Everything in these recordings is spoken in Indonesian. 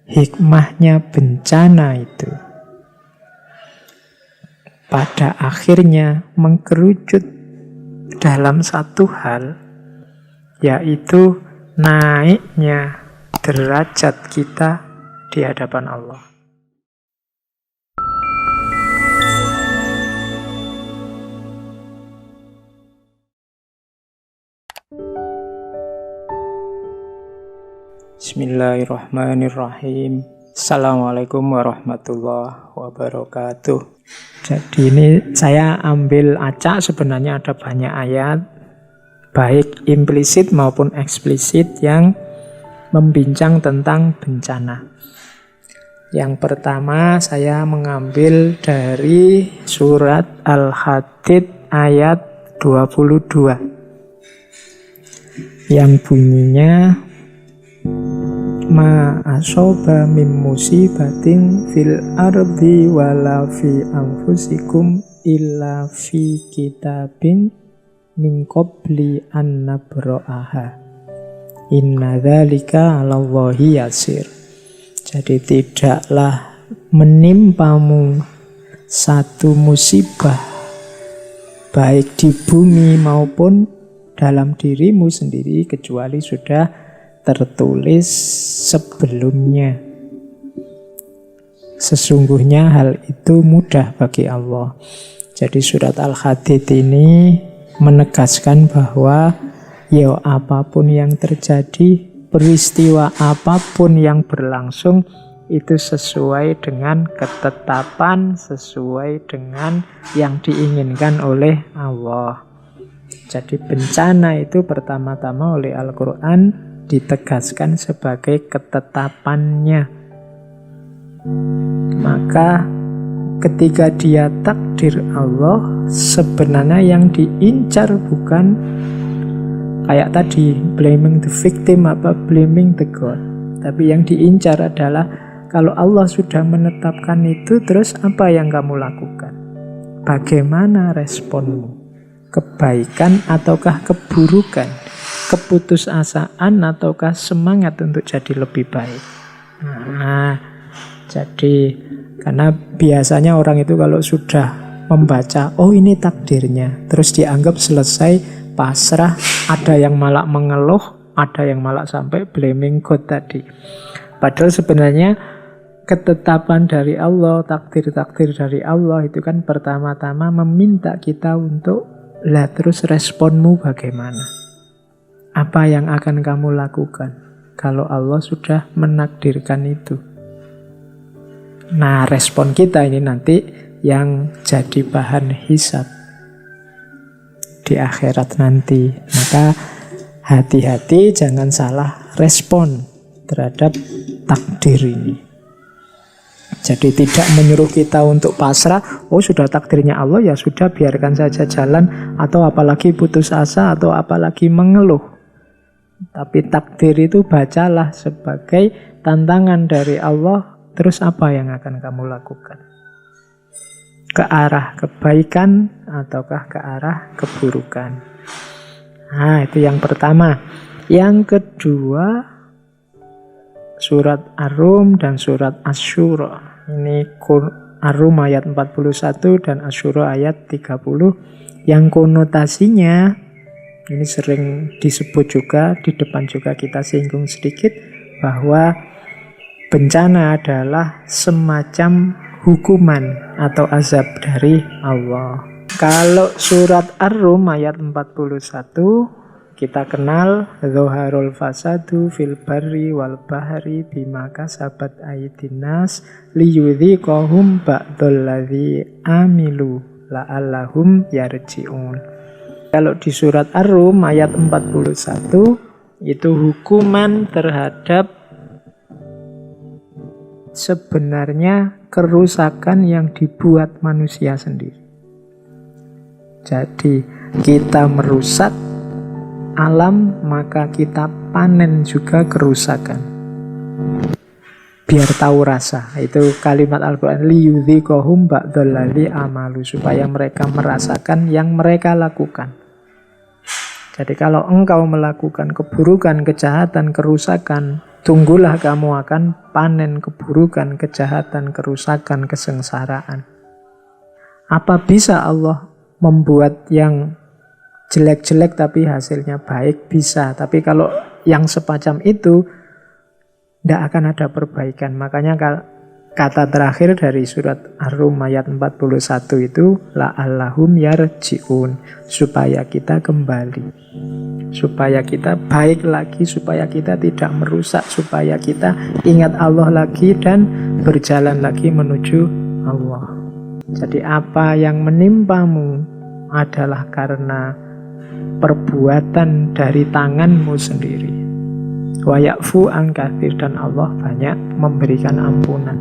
hikmahnya bencana itu pada akhirnya mengkerucut dalam satu hal, yaitu naiknya derajat kita di hadapan Allah. Bismillahirrahmanirrahim. Assalamualaikum warahmatullahi wabarakatuh. Jadi ini saya ambil acak, sebenarnya ada banyak ayat, baik implisit maupun eksplisit, yang membincang tentang bencana. Yang pertama saya mengambil dari surat Al-Hadid ayat 22 yang bunyinya ma asoba mim musibatin fil ardi wala fi anfusikum illa fi kitabin min qabli an nabra'aha inna dzalika 'alallahi yasir. Jadi tidaklah menimpamu satu musibah baik di bumi maupun dalam dirimu sendiri kecuali sudah tertulis sebelumnya. Sesungguhnya hal itu mudah bagi Allah. Jadi surat Al-Hadid ini menegaskan bahwa ya apapun yang terjadi, peristiwa apapun yang berlangsung, itu sesuai dengan ketetapan, sesuai dengan yang diinginkan oleh Allah. Jadi bencana itu pertama-tama oleh Al-Quran ditegaskan sebagai ketetapannya. Maka ketika dia takdir Allah, sebenarnya yang diincar bukan kayak tadi blaming the victim apa blaming the God, tapi yang diincar adalah kalau Allah sudah menetapkan itu, terus apa yang kamu lakukan? Bagaimana responmu? Kebaikan ataukah keburukan? Keputusasaan ataukah semangat untuk jadi lebih baik? Nah, jadi karena biasanya orang itu kalau sudah membaca, oh ini takdirnya, terus dianggap selesai, pasrah, ada yang malah mengeluh, ada yang malah sampai blaming God tadi. Padahal sebenarnya ketetapan dari Allah, takdir-takdir dari Allah itu kan pertama-tama meminta kita untuk, lah terus responmu bagaimana? Apa yang akan kamu lakukan kalau Allah sudah menakdirkan itu? Nah, respon kita ini nanti yang jadi bahan hisab di akhirat nanti. Maka hati-hati jangan salah respon terhadap takdir ini. Jadi tidak menyuruh kita untuk pasrah, oh sudah takdirnya Allah ya sudah biarkan saja jalan, atau apalagi putus asa, atau apalagi mengeluh. Tapi takdir itu bacalah sebagai tantangan dari Allah. Terus apa yang akan kamu lakukan? Ke arah kebaikan ataukah ke arah keburukan? Nah, itu yang pertama. Yang kedua, surat Ar-Rum dan surat Asy-Syura. Ini Ar-Rum ayat 41 dan Asy-Syura ayat 30. Yang konotasinya ini sering disebut juga, di depan juga kita singgung sedikit, bahwa bencana adalah semacam hukuman atau azab dari Allah. Kalau surat Ar-Rum ayat 41, kita kenal, Zoharul fasadu fil barri wal bahri bima kasabat aydin nas liyudhiqahum ba'dalladzi amilu la'allahum yarji'un. Kalau di surat Ar-Rum ayat 41 itu hukuman terhadap sebenarnya kerusakan yang dibuat manusia sendiri. Jadi kita merusak alam, maka kita panen juga kerusakan. Biar tahu rasa. Itu kalimat Al-Quran, liyudhiqahum ba'dalladzi amalu, supaya mereka merasakan yang mereka lakukan. Jadi kalau engkau melakukan keburukan, kejahatan, kerusakan, tunggulah kamu akan panen keburukan, kejahatan, kerusakan, kesengsaraan. Apa bisa Allah membuat yang jelek-jelek tapi hasilnya baik? Bisa. Tapi kalau yang semacam itu, tidak akan ada perbaikan. Makanya kata terakhir dari surat Ar-Rum ayat 41 itu, la'allahum yarji'un, supaya kita kembali, supaya kita baik lagi, supaya kita tidak merusak, supaya kita ingat Allah lagi dan berjalan lagi menuju Allah. Jadi apa yang menimpamu adalah karena perbuatan dari tanganmu sendiri. Wa ya'fu an katsir, dan Allah banyak memberikan ampunan.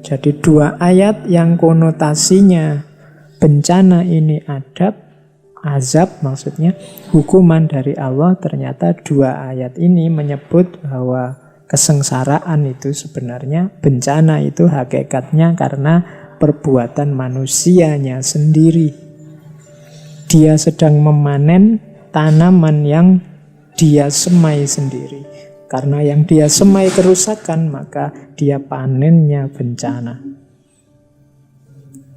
Jadi dua ayat yang konotasinya bencana ini azab maksudnya hukuman dari Allah, ternyata dua ayat ini menyebut bahwa kesengsaraan itu sebenarnya, bencana itu hakikatnya karena perbuatan manusianya sendiri. Dia sedang memanen tanaman yang dia semai sendiri. Karena yang dia semai kerusakan, maka dia panennya bencana.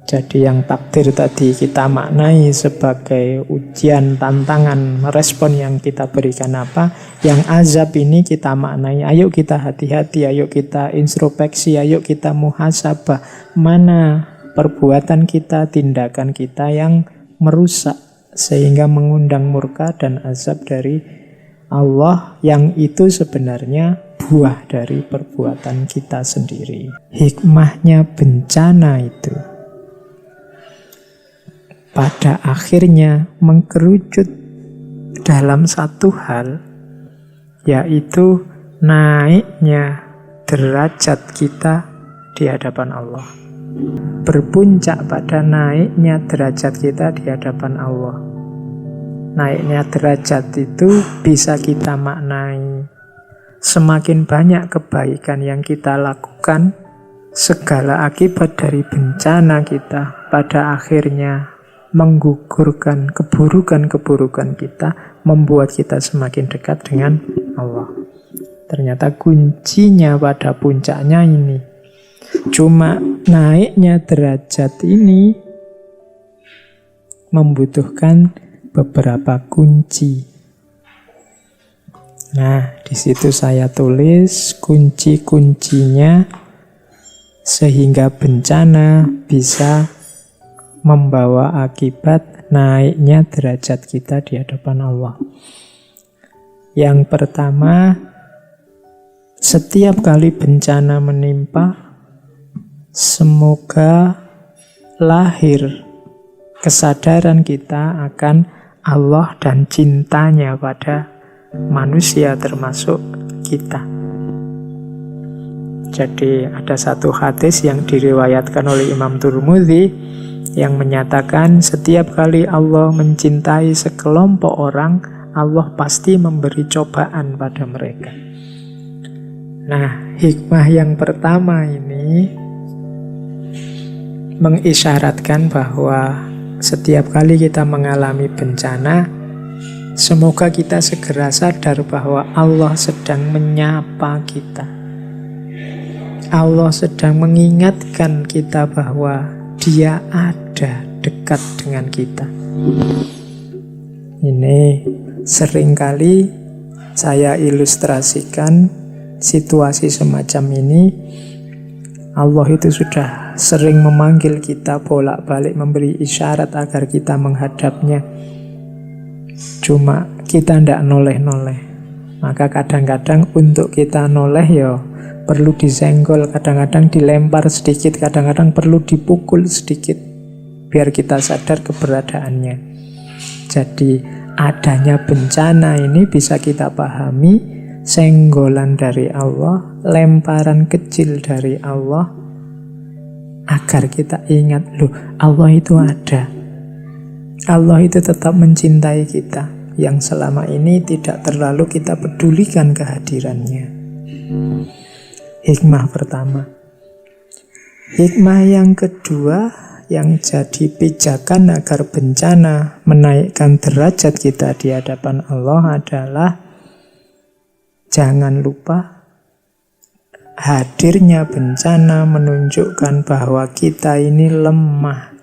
Jadi yang takdir tadi kita maknai sebagai ujian, tantangan, respon yang kita berikan apa. Yang azab ini kita maknai, ayo kita hati-hati, ayo kita introspeksi, ayo kita muhasabah. Mana perbuatan kita, tindakan kita yang merusak, sehingga mengundang murka dan azab dari Allah, yang itu sebenarnya buah dari perbuatan kita sendiri. Hikmahnya bencana itu pada akhirnya mengkerucut dalam satu hal, yaitu naiknya derajat kita di hadapan Allah. Berpuncak pada naiknya derajat kita di hadapan Allah. Naiknya derajat itu bisa kita maknai semakin banyak kebaikan yang kita lakukan, segala akibat dari bencana kita pada akhirnya menggugurkan keburukan-keburukan kita, membuat kita semakin dekat dengan Allah. Ternyata kuncinya pada puncaknya ini. Cuma naiknya derajat ini membutuhkan beberapa kunci. Nah, di situ saya tulis kunci-kuncinya sehingga bencana bisa membawa akibat naiknya derajat kita di hadapan Allah. Yang pertama, setiap kali bencana menimpa, semoga lahir kesadaran kita akan Allah dan cintanya pada manusia termasuk kita. Jadi ada satu hadis yang diriwayatkan oleh Imam Tirmidzi yang menyatakan setiap kali Allah mencintai sekelompok orang, Allah pasti memberi cobaan pada mereka. Nah, hikmah yang pertama ini mengisyaratkan bahwa setiap kali kita mengalami bencana, semoga kita segera sadar bahwa Allah sedang menyapa kita. Allah sedang mengingatkan kita bahwa Dia ada dekat dengan kita. Ini seringkali saya ilustrasikan situasi semacam ini. Allah itu sudah sering memanggil kita bolak-balik, memberi isyarat agar kita menghadapnya. Cuma kita tidak noleh-noleh. Maka kadang-kadang untuk kita noleh ya perlu disenggol, kadang-kadang dilempar sedikit, kadang-kadang perlu dipukul sedikit biar kita sadar keberadaannya. Jadi adanya bencana ini bisa kita pahami senggolan dari Allah, lemparan kecil dari Allah, agar kita ingat, loh, Allah itu ada. Allah itu tetap mencintai kita, yang selama ini tidak terlalu kita pedulikan kehadirannya. Hikmah pertama. Hikmah yang kedua, yang jadi pijakan agar bencana menaikkan derajat kita di hadapan Allah adalah Jangan lupa hadirnya bencana menunjukkan bahwa kita ini lemah.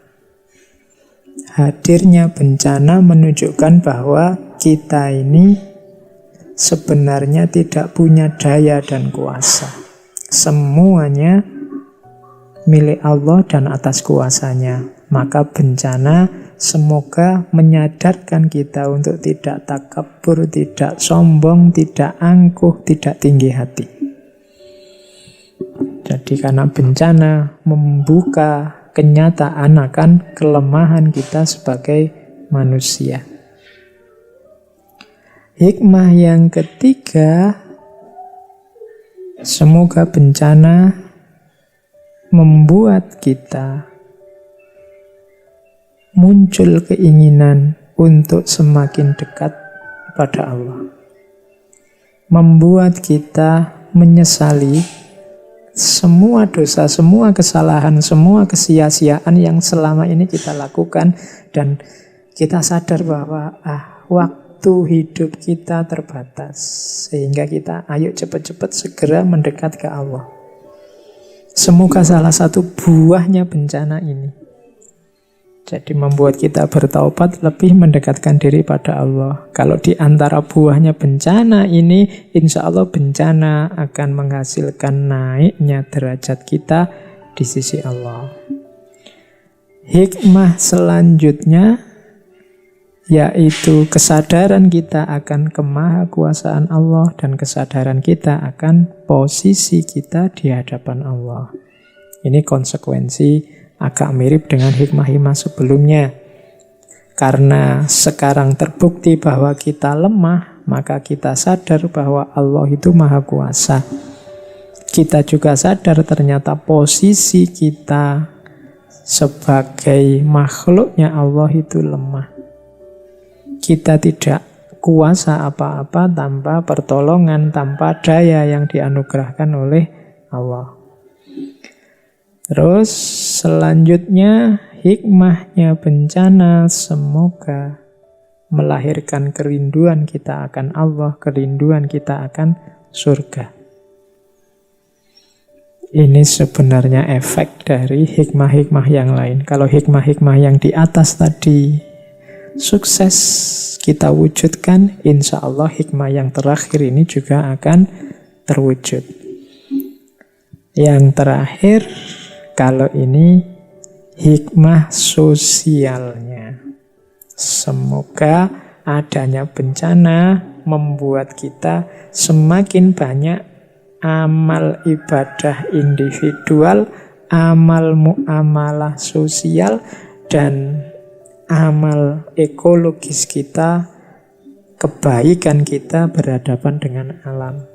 Hadirnya bencana menunjukkan bahwa kita ini sebenarnya tidak punya daya dan kuasa. Semuanya milik Allah dan atas kuasanya. Maka bencana semoga menyadarkan kita untuk tidak takabur, tidak sombong, tidak angkuh, tidak tinggi hati. Jadi karena bencana membuka kenyataan akan kelemahan kita sebagai manusia. Hikmah yang ketiga, semoga bencana membuat kita muncul keinginan untuk semakin dekat pada Allah. Membuat kita menyesali semua dosa, semua kesalahan, semua kesia-siaan yang selama ini kita lakukan, dan kita sadar bahwa waktu hidup kita terbatas, sehingga kita ayo cepat-cepat segera mendekat ke Allah. Semoga salah satu buahnya bencana ini jadi membuat kita bertaubat, lebih mendekatkan diri pada Allah. Kalau di antara buahnya bencana ini, insya Allah bencana akan menghasilkan naiknya derajat kita di sisi Allah. Hikmah selanjutnya yaitu kesadaran kita akan kemahakuasaan Allah dan kesadaran kita akan posisi kita di hadapan Allah. Ini konsekuensi agak mirip dengan hikmah-hikmah sebelumnya. Karena sekarang terbukti bahwa kita lemah, maka kita sadar bahwa Allah itu maha kuasa. Kita juga sadar ternyata posisi kita sebagai makhluknya Allah itu lemah. Kita tidak kuasa apa-apa tanpa pertolongan, tanpa daya yang dianugerahkan oleh Allah. Terus selanjutnya hikmahnya bencana semoga melahirkan kerinduan kita akan Allah, kerinduan kita akan surga. Ini sebenarnya efek dari hikmah-hikmah yang lain. Kalau hikmah-hikmah yang di atas tadi sukses kita wujudkan, insya Allah hikmah yang terakhir ini juga akan terwujud. Yang terakhir, kalau ini hikmah sosialnya. Semoga adanya bencana membuat kita semakin banyak amal ibadah individual, amal muamalah sosial, dan amal ekologis kita, kebaikan kita berhadapan dengan alam.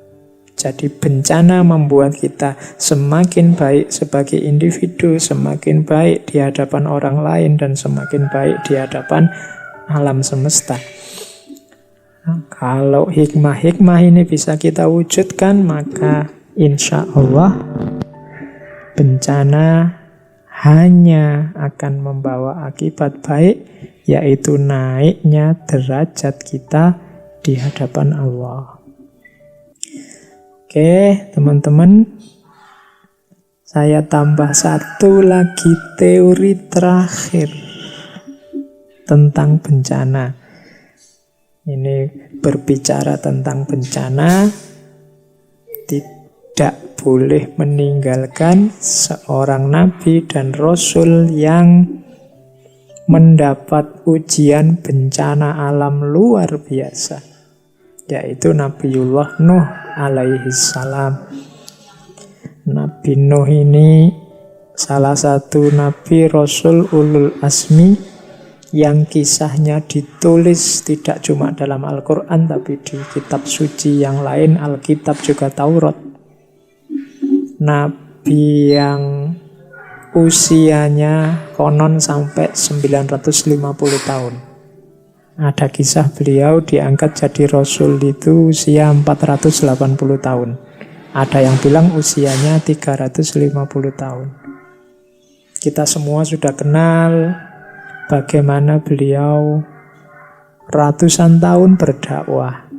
Jadi bencana membuat kita semakin baik sebagai individu, semakin baik di hadapan orang lain, dan semakin baik di hadapan alam semesta. Kalau hikmah-hikmah ini bisa kita wujudkan, maka insya Allah bencana hanya akan membawa akibat baik, yaitu naiknya derajat kita di hadapan Allah. Oke, teman-teman, saya tambah satu lagi teori terakhir tentang bencana. Ini berbicara tentang bencana, tidak boleh meninggalkan seorang nabi dan rasul yang mendapat ujian bencana alam luar biasa, yaitu Nabiullah Nuh alaihi salam. Nabi Nuh ini salah satu nabi rasul ulul asmi yang kisahnya ditulis tidak cuma dalam Al-Quran tapi di kitab suci yang lain, Alkitab juga Taurat. Nabi yang usianya konon sampai 950 tahun. Ada kisah beliau diangkat jadi rasul itu usia 480 tahun. Ada yang bilang usianya 350 tahun. Kita semua sudah kenal bagaimana beliau ratusan tahun berdakwah.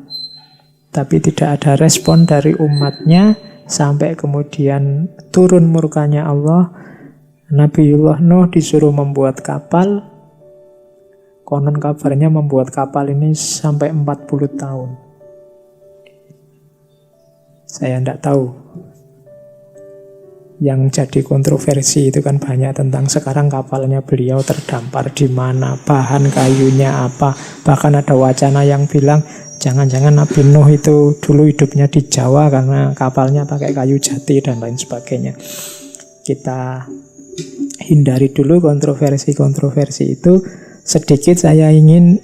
tapi tidak ada respon dari umatnya, sampai kemudian turun murkanya Allah. Nabiullah Nuh disuruh membuat kapal. Konon kabarnya membuat kapal ini sampai 40 tahun. Saya tidak tahu. Yang jadi kontroversi itu kan banyak tentang sekarang kapalnya beliau terdampar di mana, bahan kayunya apa. Bahkan ada wacana yang bilang jangan-jangan Nabi Nuh itu dulu hidupnya di Jawa karena kapalnya pakai kayu jati dan lain sebagainya. Kita hindari dulu kontroversi-kontroversi itu. Sedikit saya ingin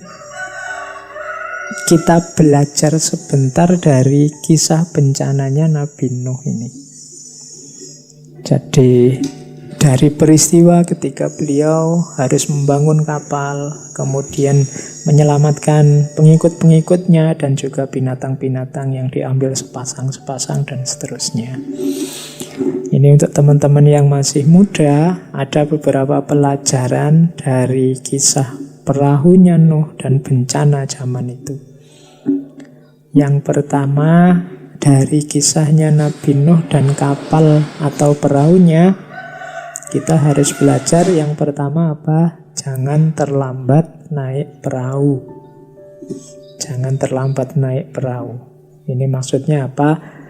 kita belajar sebentar dari kisah bencananya Nabi Nuh ini. Jadi dari peristiwa ketika beliau harus membangun kapal, kemudian menyelamatkan pengikut-pengikutnya dan juga binatang-binatang yang diambil sepasang-sepasang dan seterusnya. Ini untuk teman-teman yang masih muda, ada beberapa pelajaran dari kisah perahunya Nuh dan bencana zaman itu. Yang pertama, dari kisahnya Nabi Nuh dan kapal atau perahunya, kita harus belajar yang pertama apa? Jangan terlambat naik perahu. Jangan terlambat naik perahu. Ini maksudnya apa?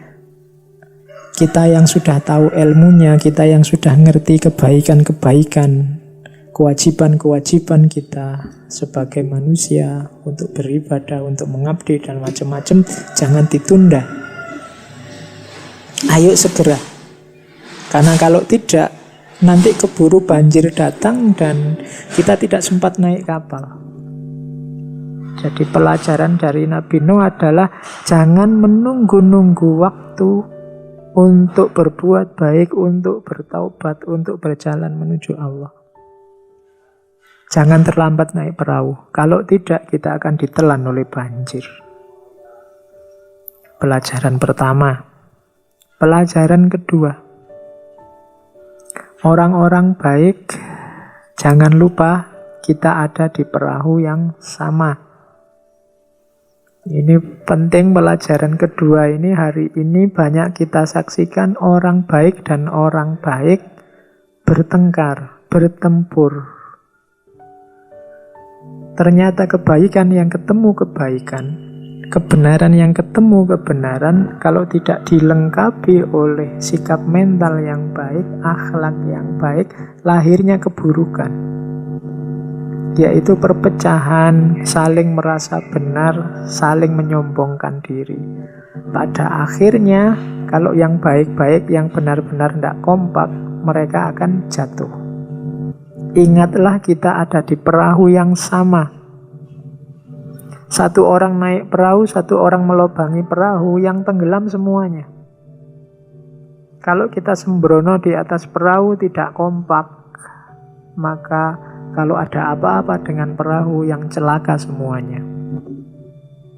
Kita yang sudah tahu ilmunya, kita yang sudah ngerti kebaikan-kebaikan, kewajiban-kewajiban kita sebagai manusia untuk beribadah, untuk mengabdi dan macam-macam, jangan ditunda. Ayo segera. Karena kalau tidak, nanti keburu banjir datang dan kita tidak sempat naik kapal. Jadi pelajaran dari Nabi Nuh adalah jangan menunggu-nunggu waktu untuk berbuat baik, untuk bertaubat, untuk berjalan menuju Allah. Jangan terlambat naik perahu. Kalau tidak, kita akan ditelan oleh banjir. Pelajaran pertama. Pelajaran kedua. Orang-orang baik, jangan lupa kita ada di perahu yang sama. Ini penting, pelajaran kedua ini hari ini banyak kita saksikan orang baik dan orang baik bertengkar, bertempur. Ternyata kebaikan yang ketemu kebaikan, kebenaran yang ketemu kebenaran, kalau tidak dilengkapi oleh sikap mental yang baik, akhlak yang baik, lahirnya keburukan. Yaitu perpecahan, saling merasa benar, saling menyombongkan diri. Pada akhirnya, kalau yang baik-baik, yang benar-benar tidak kompak, mereka akan jatuh. Ingatlah kita ada di perahu yang sama. Satu orang naik perahu, satu orang melobangi perahu, yang tenggelam semuanya. Kalau kita sembrono di atas perahu tidak kompak, maka kalau ada apa-apa dengan perahu yang celaka semuanya.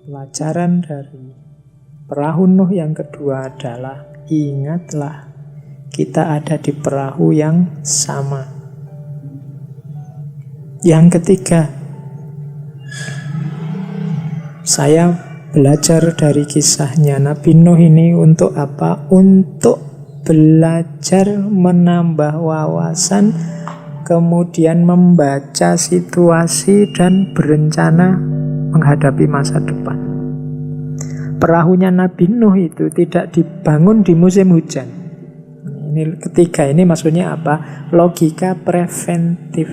Pelajaran dari perahu Nuh yang kedua adalah ingatlah kita ada di perahu yang sama. Yang ketiga, saya belajar dari kisahnya Nabi Nuh ini untuk apa? Untuk belajar menambah wawasan, kemudian membaca situasi dan berencana menghadapi masa depan. Perahunya Nabi Nuh itu tidak dibangun di musim hujan. Ini ketiga, ini maksudnya apa? Logika preventif.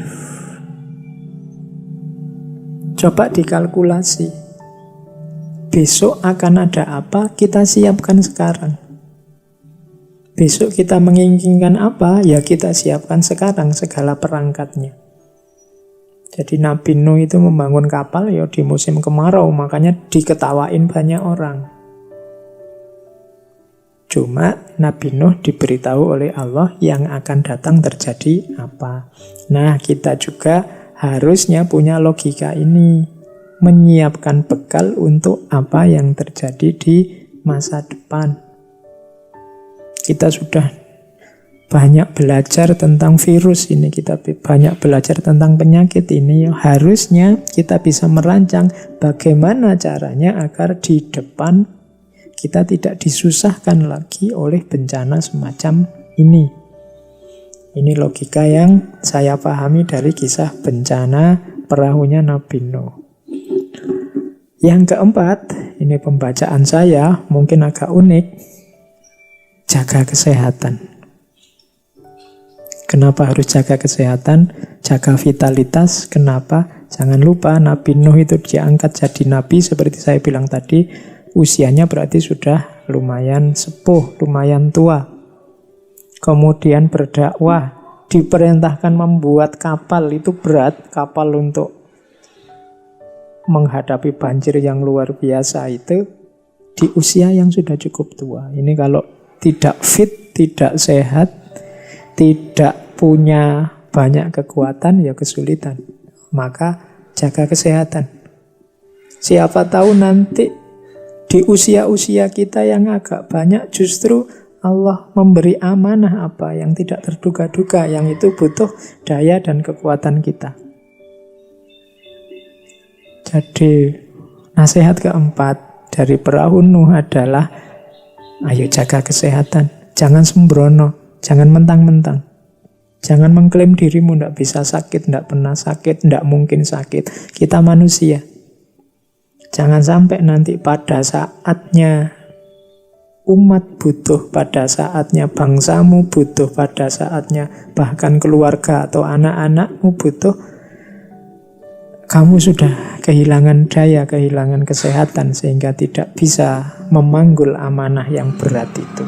Coba dikalkulasi. Besok akan ada apa, kita siapkan sekarang. Besok kita menginginkan apa, ya kita siapkan sekarang segala perangkatnya. Jadi Nabi Nuh itu membangun kapal ya di musim kemarau, makanya diketawain banyak orang. Cuma Nabi Nuh diberitahu oleh Allah yang akan datang terjadi apa. Nah, kita juga harusnya punya logika ini, menyiapkan bekal untuk apa yang terjadi di masa depan. Kita sudah banyak belajar tentang virus ini, kita banyak belajar tentang penyakit ini. Harusnya kita bisa merancang bagaimana caranya agar di depan Kita tidak disusahkan lagi oleh bencana semacam ini. Ini logika yang saya pahami dari kisah bencana perahunya Nabi Nuh. Yang keempat, ini pembacaan saya mungkin agak unik. Jaga kesehatan. Kenapa harus jaga kesehatan? Jaga vitalitas. Kenapa? Jangan lupa Nabi Nuh itu diangkat jadi nabi seperti saya bilang tadi. Usianya berarti sudah lumayan sepuh, lumayan tua. Kemudian berdakwah, diperintahkan membuat kapal, itu berat. Kapal untuk menghadapi banjir yang luar biasa itu di usia yang sudah cukup tua. Ini kalau tidak fit, tidak sehat, tidak punya banyak kekuatan, ya kesulitan. Maka jaga kesehatan. Siapa tahu nanti di usia-usia kita yang agak banyak justru Allah memberi amanah apa yang tidak terduga-duga, yang itu butuh daya dan kekuatan kita. Jadi nasihat keempat dari perahu Nuh adalah ayo jaga kesehatan. Jangan sembrono, jangan mentang-mentang. Jangan mengklaim dirimu tidak bisa sakit, tidak pernah sakit, tidak mungkin sakit. Kita manusia. Jangan sampai nanti pada saatnya umat butuh, pada saatnya bangsamu butuh, pada saatnya bahkan keluarga atau anak-anakmu butuh, kamu sudah kehilangan daya, kehilangan kesehatan sehingga tidak bisa memanggul amanah yang berat itu.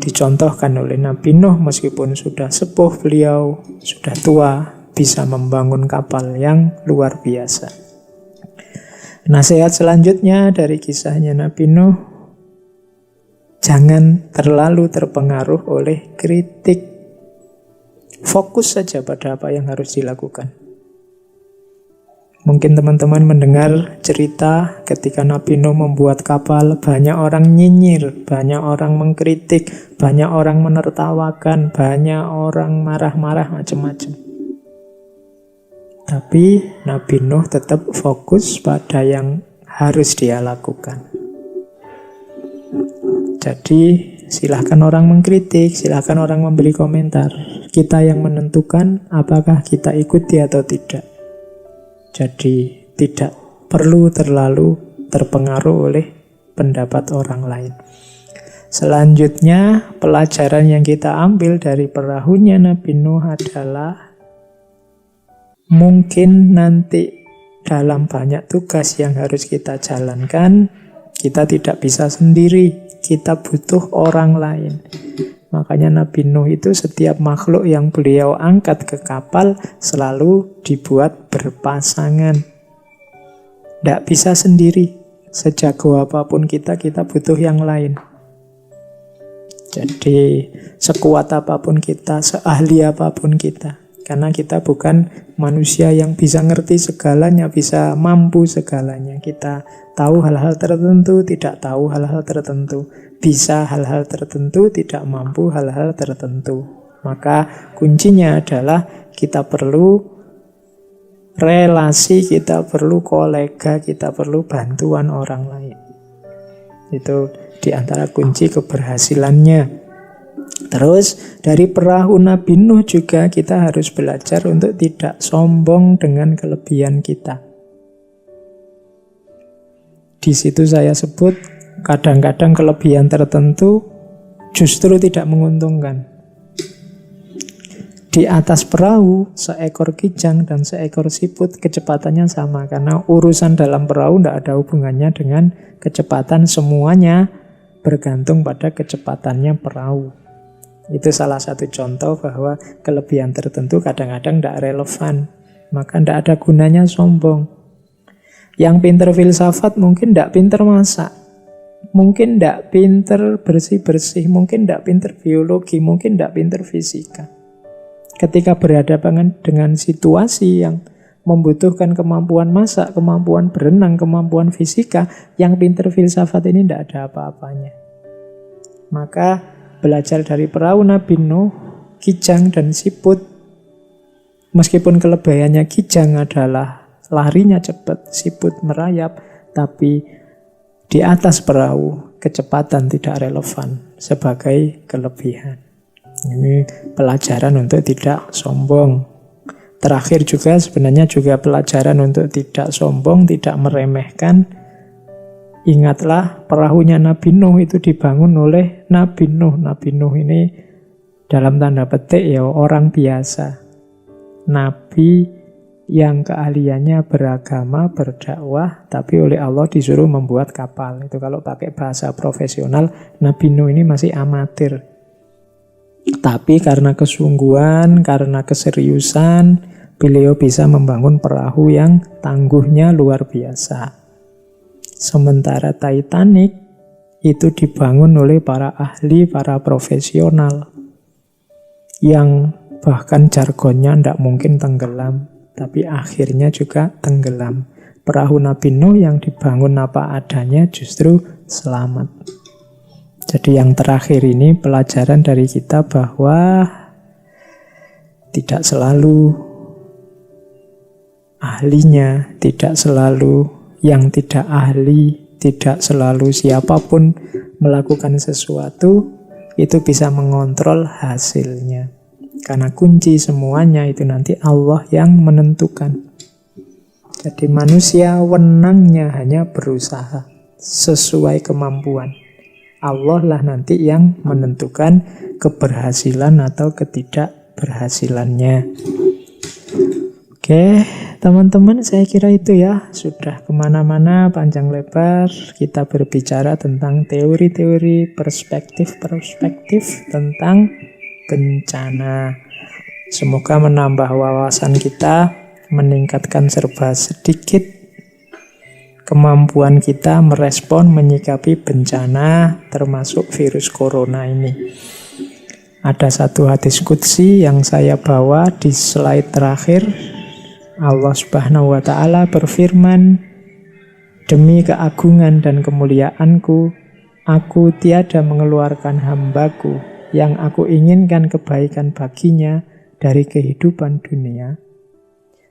Dicontohkan oleh Nabi Nuh, meskipun sudah sepuh beliau, sudah tua, bisa membangun kapal yang luar biasa. Nasihat selanjutnya dari kisahnya Nabi Nuh, jangan terlalu terpengaruh oleh kritik. Fokus saja pada apa yang harus dilakukan. Mungkin teman-teman mendengar cerita ketika Nabi Nuh membuat kapal, banyak orang nyinyir, banyak orang mengkritik, banyak orang menertawakan, banyak orang marah-marah macam-macam. Tapi Nabi Nuh tetap fokus pada yang harus dia lakukan. Jadi silahkan orang mengkritik, silahkan orang memberi komentar. Kita yang menentukan apakah kita ikuti atau tidak. Jadi tidak perlu terlalu terpengaruh oleh pendapat orang lain. Selanjutnya, pelajaran yang kita ambil dari perahunya Nabi Nuh adalah mungkin nanti dalam banyak tugas yang harus kita jalankan, kita tidak bisa sendiri, kita butuh orang lain. Makanya Nabi Nuh itu setiap makhluk yang beliau angkat ke kapal selalu dibuat berpasangan. Tidak bisa sendiri. Sejago apapun kita butuh yang lain. Jadi sekuat apapun kita, seahli apapun kita. Karena kita bukan manusia yang bisa ngerti segalanya, bisa mampu segalanya. Kita tahu hal-hal tertentu, tidak tahu hal-hal tertentu. Bisa hal-hal tertentu, tidak mampu hal-hal tertentu. Maka kuncinya adalah kita perlu relasi, kita perlu kolega, kita perlu bantuan orang lain. Itu di antara kunci keberhasilannya. Terus dari perahu Nabi Nuh juga kita harus belajar untuk tidak sombong dengan kelebihan kita. Di situ saya sebut kadang-kadang kelebihan tertentu justru tidak menguntungkan. Di atas perahu seekor kijang dan seekor siput kecepatannya sama, karena urusan dalam perahu tidak ada hubungannya dengan kecepatan, semuanya bergantung pada kecepatannya perahu. Itu salah satu contoh bahwa kelebihan tertentu kadang-kadang tidak relevan. Maka tidak ada gunanya sombong. Yang pinter filsafat mungkin tidak pinter masak. Mungkin tidak pinter bersih-bersih. Mungkin tidak pinter biologi. Mungkin tidak pinter fisika. Ketika berhadapan dengan situasi yang membutuhkan kemampuan masak, kemampuan berenang, kemampuan fisika, yang pinter filsafat ini tidak ada apa-apanya. Maka belajar dari perahu Nabi Nuh, kijang dan siput, meskipun kelebihannya kijang adalah larinya cepat, siput merayap, tapi Di atas perahu, kecepatan tidak relevan sebagai kelebihan. Ini pelajaran untuk tidak sombong. Terakhir juga sebenarnya juga pelajaran untuk tidak sombong, tidak meremehkan. Ingatlah perahunya Nabi Nuh itu dibangun oleh Nabi Nuh. Nabi Nuh ini dalam tanda petik ya orang biasa. Nabi yang keahliannya beragama, berdakwah, tapi oleh Allah disuruh membuat kapal. Itu kalau pakai bahasa profesional, Nabi Nuh ini masih amatir. Tapi karena kesungguhan, karena keseriusan, beliau bisa membangun perahu yang tangguhnya luar biasa. Sementara Titanic itu dibangun oleh para ahli, para profesional, yang bahkan jargonnya tidak mungkin tenggelam. Tapi akhirnya juga tenggelam. Perahu Nabi Nuh yang dibangun apa adanya justru selamat. Jadi yang terakhir ini pelajaran dari kita bahwa tidak selalu ahlinya, tidak selalu yang tidak ahli, tidak selalu siapapun melakukan sesuatu itu bisa mengontrol hasilnya. Karena kunci semuanya itu nanti Allah yang menentukan. Jadi manusia wenangnya hanya berusaha sesuai kemampuan. Allah lah nanti yang menentukan keberhasilan atau ketidakberhasilannya. Oke, teman-teman, saya kira itu ya. Sudah kemana-mana panjang lebar kita berbicara tentang teori-teori, perspektif-perspektif tentang bencana. Semoga menambah wawasan kita, meningkatkan serba sedikit kemampuan kita merespon, menyikapi bencana, termasuk virus corona ini. Ada satu hadis qudsi yang saya bawa di slide terakhir. Allah Subhanahu wa Ta'ala berfirman, "Demi keagungan dan kemuliaanku, aku tiada mengeluarkan hambaku yang aku inginkan kebaikan baginya dari kehidupan dunia,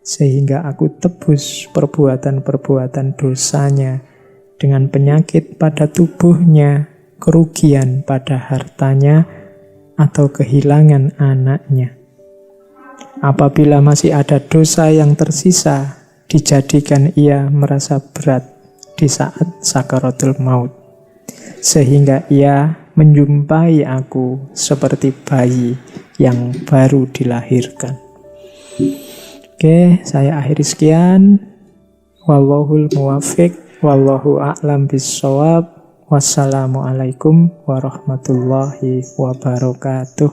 sehingga aku tebus perbuatan-perbuatan dosanya dengan penyakit pada tubuhnya, kerugian pada hartanya, atau kehilangan anaknya. Apabila masih ada dosa yang tersisa, dijadikan ia merasa berat di saat sakaratul maut, sehingga ia menjumpai aku seperti bayi yang baru dilahirkan." Oke, saya akhiri sekian. Wallahul muwaffiq, wallahu a'lam bissawab. Wassalamualaikum warahmatullahi wabarakatuh.